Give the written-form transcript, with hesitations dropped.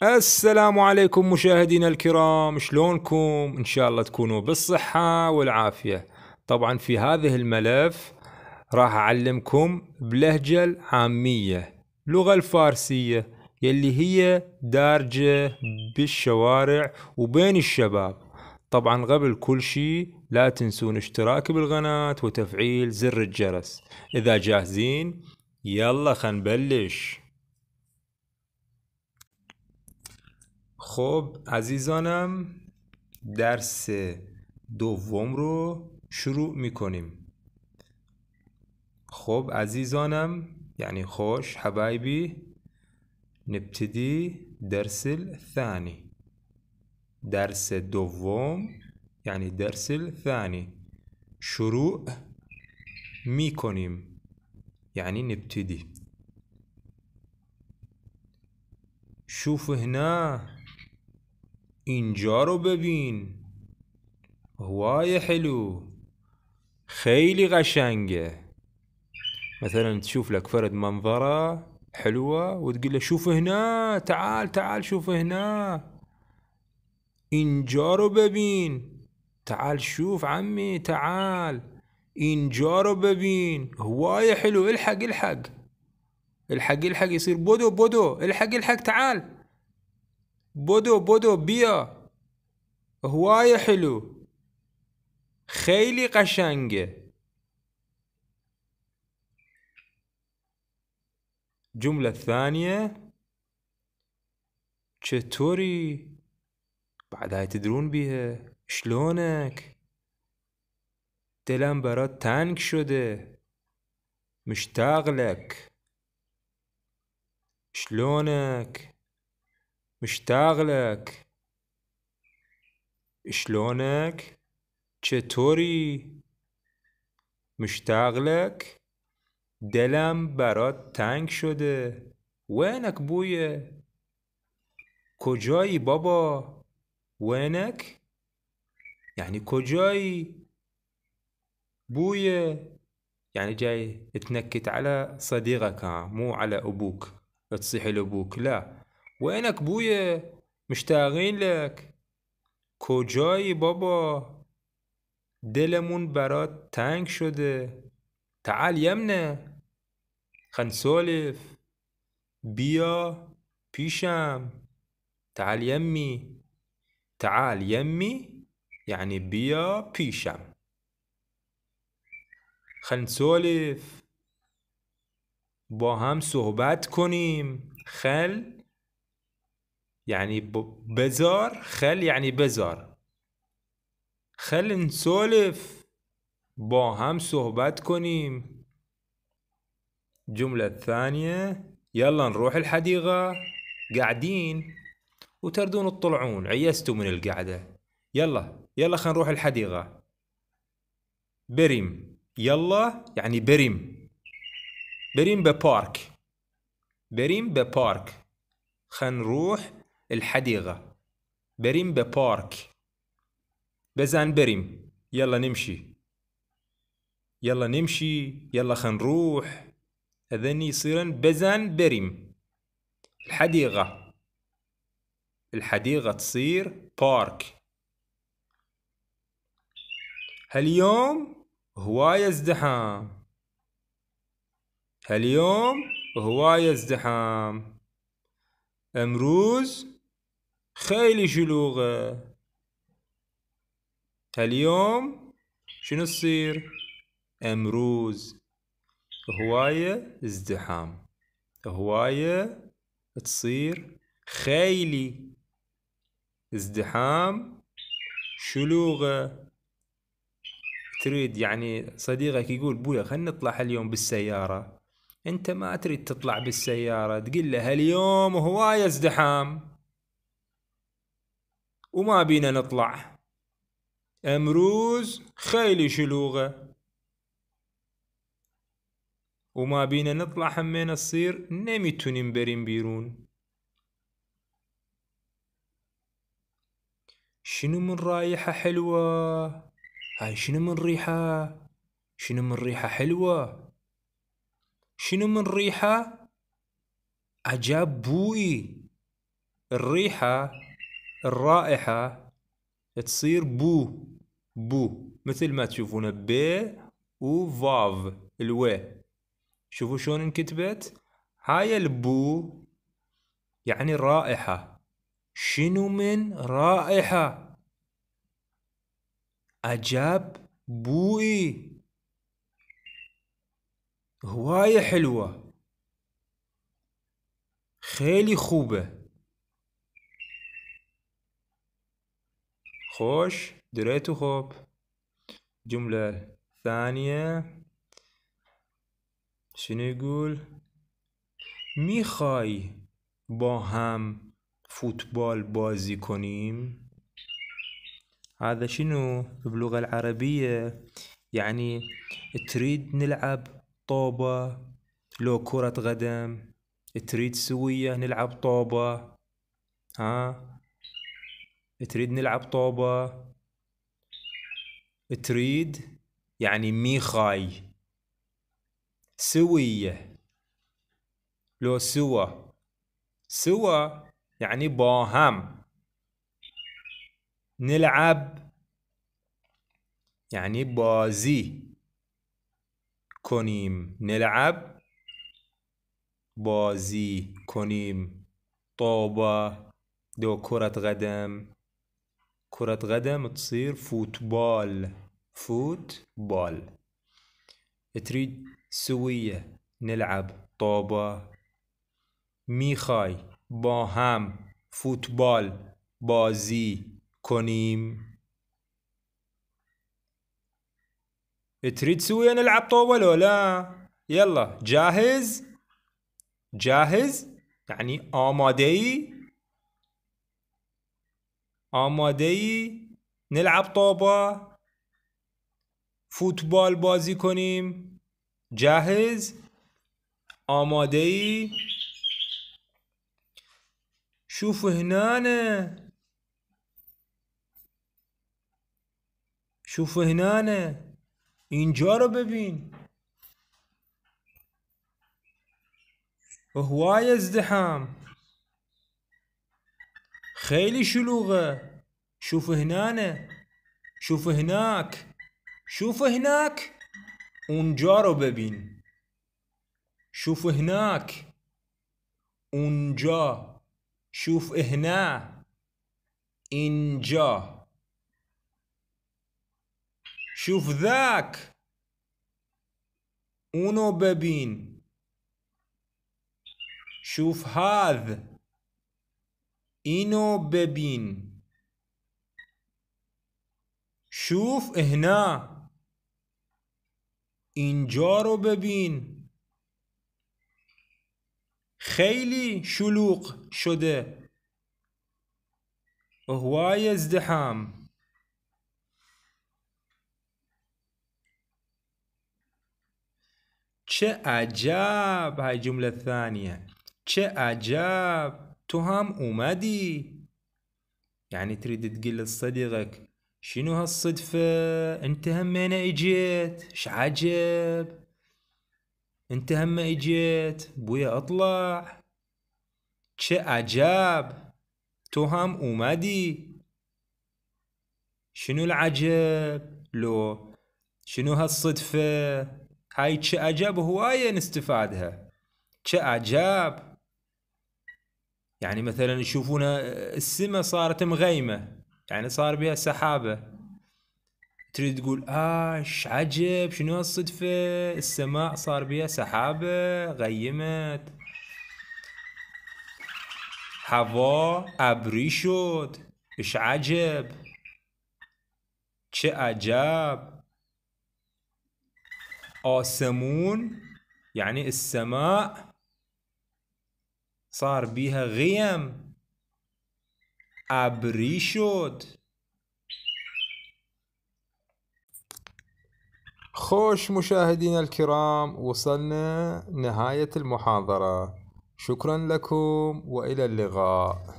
السلام عليكم مشاهدينا الكرام، شلونكم؟ إن شاء الله تكونوا بالصحة والعافية. طبعا في هذه الملف راح أعلمكم بلهجة العامية اللغة الفارسية يلي هي دارجة بالشوارع وبين الشباب. طبعا قبل كل شي لا تنسون اشتراك بالقناة وتفعيل زر الجرس. إذا جاهزين يلا خنبلش. خب عزیزانم، درس دوم رو شروع میکنیم. خب عزیزانم يعني خوش حبايبي، نبتدي درس الثاني. درس دوم يعني درس الثاني. شروع میکنیم يعني نبتدي. شوف هنا، اینجا رو ببین، هواي حلو، خیلی قشنگه. مثلا تشوف لك فرد منظرة حلوة وتقول له شوف هنا، تعال تعال شوف هنا، اینجا رو ببین، تعال شوف عمي تعال، اینجا رو ببین هواي حلو، الحق الحق الحق الحق، يصير بدو بدو، الحق الحق تعال، بدو بدو بيا، هواي حلو، خیلی قشنگه. جملة الثانية، چطوری؟ بعد هاي تدرون بيها، شلونك؟ دلم برات تنگ شده، مشتاق لك. شلونك؟ مشتاق لك. شلونك؟ چطوری؟ مشتاق لك. دلم برات تنگ شده. وينك بويا؟ کجایی بابا؟ وينك يعني کجایی؟ بويا يعني جاي تنكت على صديقك، مو على أبوك، تصيح لأبوك لا. وينك بويا؟ مشتاقين لك. کجایی بابا؟ دلمون برات تنگ شده. تعال يمنا، خل نسولف. بيا بيشام. تعال يمي. تعال يمي يعني بيا بيشام. خل نسولف، با هم صحبت کنیم. خل يعني بزار، خل يعني بزار. خل نسولف، با هم صحبت کنیم. الجملة الثانية، يلا نروح الحديقة. قاعدين وتردون تطلعون، عيستوا من القعدة. يلا يلا خلينا نروح الحديقة. بريم يلا يعني بريم، بريم ببارك، بريم ببارك. خلينا نروح الحديقة. بريم ببارك. بزن بريم، يلا نمشي، يلا نمشي، يلا خلينا نروح. هذني يصيرن بزن بريم. الحديقة، الحديقة تصير بارك. هاليوم هواية ازدحام، هاليوم هواية ازدحام. امروز خيلي شلوغة. هاليوم شنو تصير؟ امروز هواية ازدحام، هواية تصير خيلي، ازدحام شلوغة. تريد يعني صديقك يقول بويا خلنا نطلع اليوم بالسيارة، انت ما تريد تطلع بالسيارة، تقول له اليوم هواية ازدحام وما بينا نطلع. امروز خيلي شلوغة وما بينا نطلع، همينا تصير نميتونين برين بيرون. شنو من رايحة حلوة؟ هاي شنو من ريحة؟ شنو من ريحة حلوة؟ شنو من ريحة؟ عجب بوي. الريحة الرائحة تصير بو بو، مثل ما تشوفون ب وفاف الو. شوفوا شلون انكتبت. هاي البو يعني الرائحة. شنو من رائحة؟ عجب بوئي، هواية حلوة، خيلي خوبة. خوش دريتو خوب. جملة ثانية شنو يقول؟ میخوای با هم فوتبال بازی کنیم؟ هذا شنو باللغة العربية؟ يعني تريد نلعب طوبة لو كرة قدم؟ تريد سوية نلعب طوبة؟ ها؟ تريد نلعب طوبة؟ تريد يعني ميخاي. سوية لو سوا، سوا يعني باهم. نلعب يعني بازي کنیم، نلعب بازی کنیم. طوبة دو كرة قدم، كرة قدم تصير فوتبال، فوتبال. تريد سوية نلعب طوبة. میخوای با هم فوتبال بازی کنیم؟ تريد سوية نلعب طوبة لو لا؟ يلا جاهز؟ جاهز يعني آماده‌ای؟ آماده‌ای نلعب طوبة فوتبال بازی کنیم؟ جاهز؟ آماده‌ای؟ شوف هنا، شوف هنا، اینجا رو ببین، هواي ازدحام، خیلی شلوغه. شوف هنا، شوف هناك، شوف هناك، اونجا رو ببین. شوف هناك، اونجا. شوف هنا، اینجا. شوف ذاك، اونو ببین. شوف هذا، اینو ببین. شوف هنا، اینجا رو ببین. خیلی شلوغ شده، هواي ازدحام. چه عجب. هاي جملة ثانية. چه عجب تو هم اومدي، يعني تريد تقول لصديقك شنو هالصدفة انت همين اجيت، شعجب انت هم اجيت بويا اطلع. چه عجب تو هم اومدي. شنو العجب لو شنو هالصدفة. هاي چه عجب هواية نستفادها. چه عجب يعني مثلا يشوفون السماء صارت مغيمة، يعني صار بها سحابة. تريد تقول ايش عجب شنو هالصدفة، السماء صار بها سحابة غيمت. هوا ابری شد، ايش عجب. چه عجب. آسمون يعني السماء صار بيها غيم، ابری شد. خوش مشاهدينا الكرام، وصلنا نهاية المحاضرة. شكرا لكم وإلى اللقاء.